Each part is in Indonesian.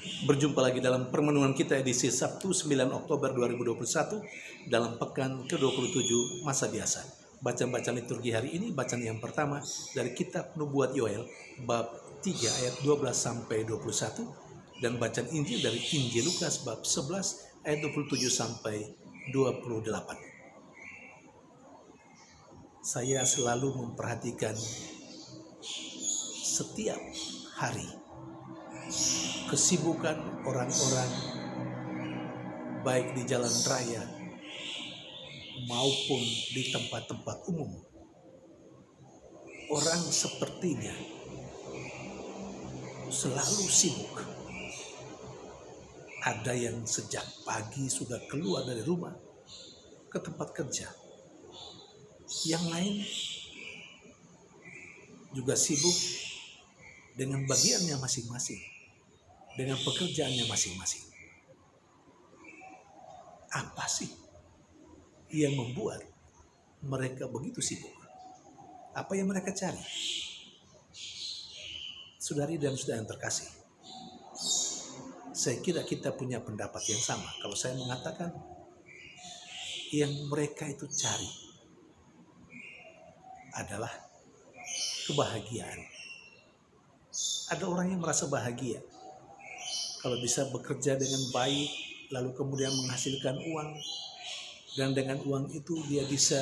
Berjumpa lagi dalam permenungan kita edisi Sabtu 9 Oktober 2021 dalam pekan ke-27 masa biasa. Bacaan-bacaan liturgi hari ini, bacaan yang pertama dari kitab Nubuat Yoel bab 3 ayat 12 sampai 21 dan bacaan Injil dari Injil Lukas bab 11 ayat 27 sampai 28. Saya selalu memperhatikan setiap hari kesibukan orang-orang baik di jalan raya maupun di tempat-tempat umum. Orang sepertinya selalu sibuk. Ada yang sejak pagi sudah keluar dari rumah ke tempat kerja. Yang lain juga sibuk dengan bagiannya masing-masing, dengan pekerjaannya masing-masing. Apa sih yang membuat mereka begitu sibuk? Apa yang mereka cari? Saudari dan saudara yang terkasih, saya kira kita punya pendapat yang sama. Kalau saya mengatakan yang mereka itu cari adalah kebahagiaan. Ada orang yang merasa bahagia kalau bisa bekerja dengan baik, lalu kemudian menghasilkan uang, dan dengan uang itu dia bisa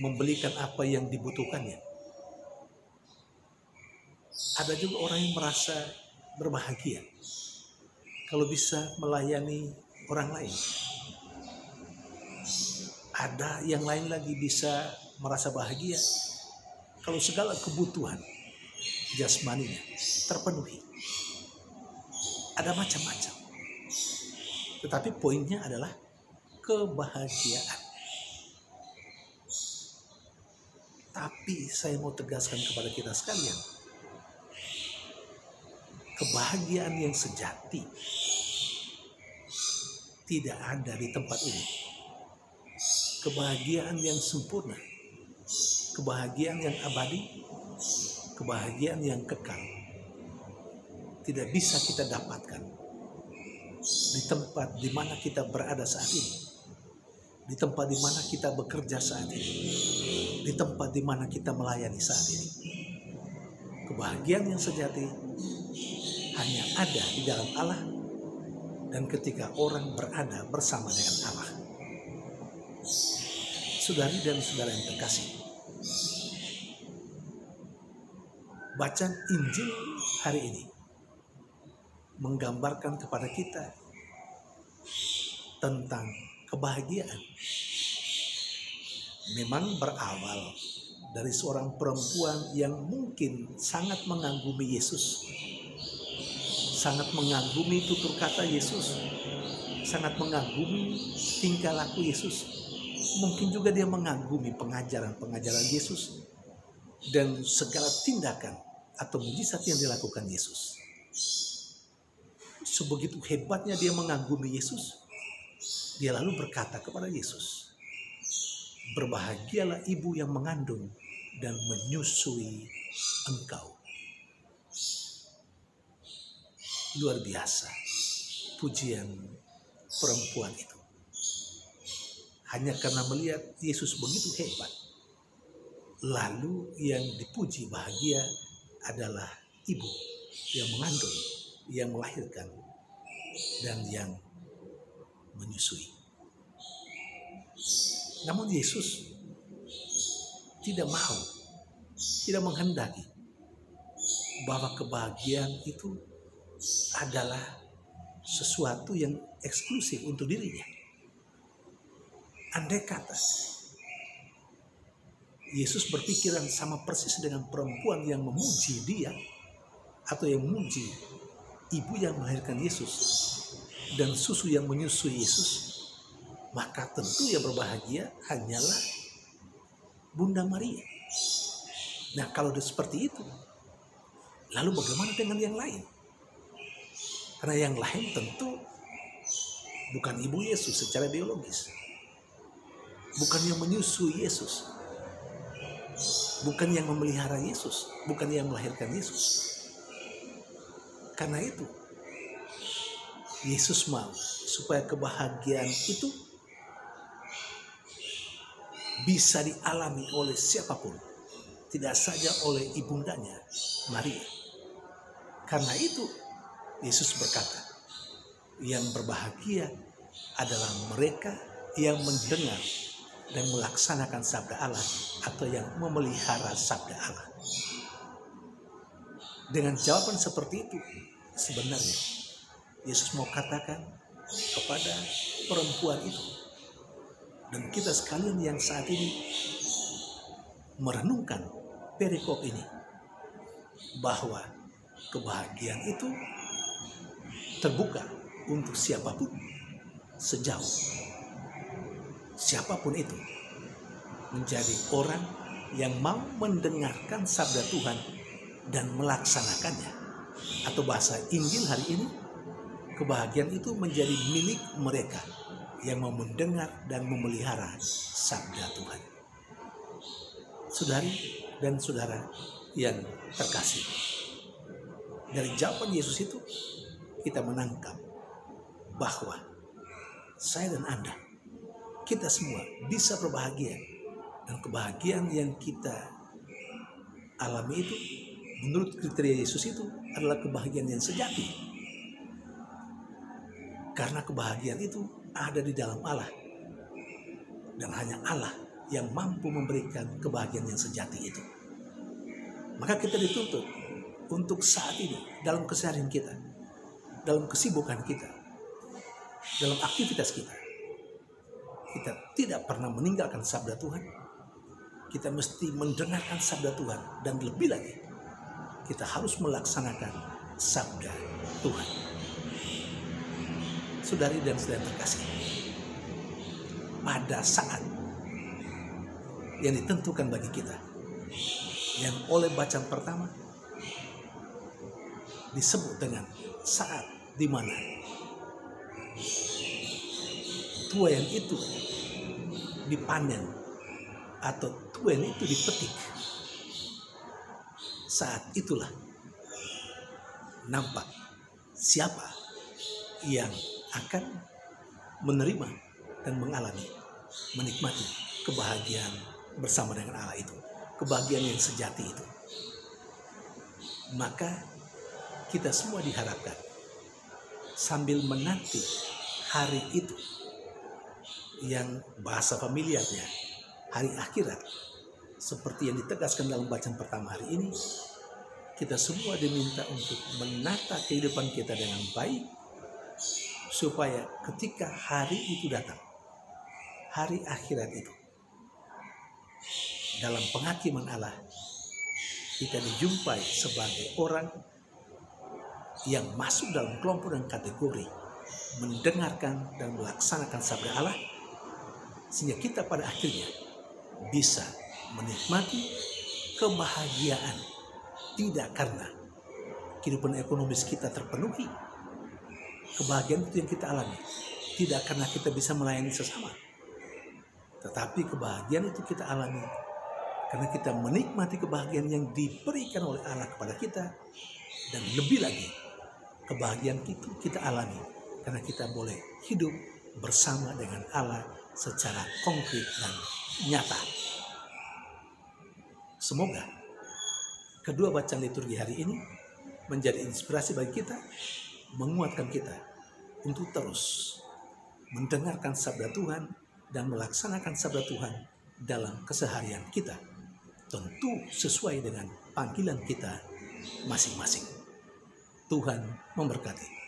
membelikan apa yang dibutuhkannya. Ada juga orang yang merasa berbahagia kalau bisa melayani orang lain. Ada yang lain lagi bisa merasa bahagia kalau segala kebutuhan jasmaninya terpenuhi. Ada macam-macam. Tetapi poinnya adalah kebahagiaan. Tapi saya mau tegaskan kepada kita sekalian, kebahagiaan yang sejati tidak ada di tempat ini. Kebahagiaan yang sempurna, kebahagiaan yang abadi, kebahagiaan yang kekal tidak bisa kita dapatkan di tempat di mana kita berada saat ini, di tempat di mana kita bekerja saat ini, di tempat di mana kita melayani saat ini. Kebahagiaan yang sejati hanya ada di dalam Allah dan ketika orang berada bersama dengan Allah. Saudari dan saudara yang terkasih, bacaan Injil hari ini menggambarkan kepada kita tentang kebahagiaan. Memang berawal dari seorang perempuan yang mungkin sangat mengagumi Yesus, sangat mengagumi tutur kata Yesus, sangat mengagumi tingkah laku Yesus. Mungkin juga dia mengagumi pengajaran-pengajaran Yesus dan segala tindakan atau mujizat yang dilakukan Yesus. Sebegitu hebatnya dia mengagumi Yesus, dia lalu berkata kepada Yesus, "Berbahagialah ibu yang mengandung dan menyusui engkau." Luar biasa pujian perempuan itu. Hanya karena melihat Yesus begitu hebat, lalu yang dipuji bahagia adalah ibu yang mengandung, yang melahirkan, dan yang menyusui. Namun Yesus tidak mau, tidak menghendaki bahwa kebahagiaan itu adalah sesuatu yang eksklusif untuk dirinya. Andai kata Yesus berpikiran sama persis dengan perempuan yang memuji dia atau yang memuji ibu yang melahirkan Yesus dan susu yang menyusui Yesus, maka tentu yang berbahagia hanyalah Bunda Maria. Nah, kalau seperti itu, lalu bagaimana dengan yang lain? Karena yang lain tentu bukan ibu Yesus secara biologis, bukan yang menyusui Yesus, bukan yang memelihara Yesus, bukan yang melahirkan Yesus. Karena itu Yesus mau supaya kebahagiaan itu bisa dialami oleh siapapun, tidak saja oleh ibundanya Maria. Karena itu Yesus berkata, yang berbahagia adalah mereka yang mendengar dan melaksanakan sabda Allah, atau yang memelihara sabda Allah. Dengan jawaban seperti itu, sebenarnya Yesus mau katakan kepada perempuan itu, dan kita sekalian yang saat ini merenungkan perikop ini, bahwa kebahagiaan itu terbuka untuk siapapun, sejauh siapapun itu menjadi orang yang mau mendengarkan sabda Tuhan dan melaksanakannya. Atau bahasa Injil hari ini, kebahagiaan itu menjadi milik mereka yang mau mendengar dan memelihara sabda Tuhan. Saudari dan saudara yang terkasih, dari jawaban Yesus itu kita menangkap bahwa saya dan Anda, kita semua bisa berbahagia, dan kebahagiaan yang kita alami itu menurut kriteria Yesus itu adalah kebahagiaan yang sejati. Karena kebahagiaan itu ada di dalam Allah, dan hanya Allah yang mampu memberikan kebahagiaan yang sejati itu. Maka kita dituntut untuk saat ini, dalam keseharian kita, dalam kesibukan kita, dalam aktivitas kita, kita tidak pernah meninggalkan sabda Tuhan. Kita mesti mendengarkan sabda Tuhan, dan lebih lagi kita harus melaksanakan sabda Tuhan. Saudari dan saudara terkasih, pada saat yang ditentukan bagi kita, yang oleh bacaan pertama disebut dengan saat di mana tuai itu dipanen atau tuai itu dipetik, saat itulah nampak siapa yang akan menerima dan mengalami, menikmati kebahagiaan bersama dengan Allah itu, kebahagiaan yang sejati itu. Maka kita semua diharapkan sambil menanti hari itu, yang bahasa familiarnya hari akhirat, seperti yang ditegaskan dalam bacaan pertama hari ini, kita semua diminta untuk menata kehidupan kita dengan baik, supaya ketika hari itu datang, hari akhirat itu, dalam penghakiman Allah, kita dijumpai sebagai orang yang masuk dalam kelompok dan kategori mendengarkan dan melaksanakan sabda Allah, sehingga kita pada akhirnya bisa menikmati kebahagiaan, tidak karena kehidupan ekonomis kita terpenuhi. Kebahagiaan itu yang kita alami tidak karena kita bisa melayani sesama, tetapi kebahagiaan itu kita alami karena kita menikmati kebahagiaan yang diberikan oleh Allah kepada kita. Dan lebih lagi, kebahagiaan itu kita alami karena kita boleh hidup bersama dengan Allah secara konkret dan nyata. Semoga kedua bacaan liturgi hari ini menjadi inspirasi bagi kita, menguatkan kita untuk terus mendengarkan sabda Tuhan dan melaksanakan sabda Tuhan dalam keseharian kita, tentu sesuai dengan panggilan kita masing-masing. Tuhan memberkati.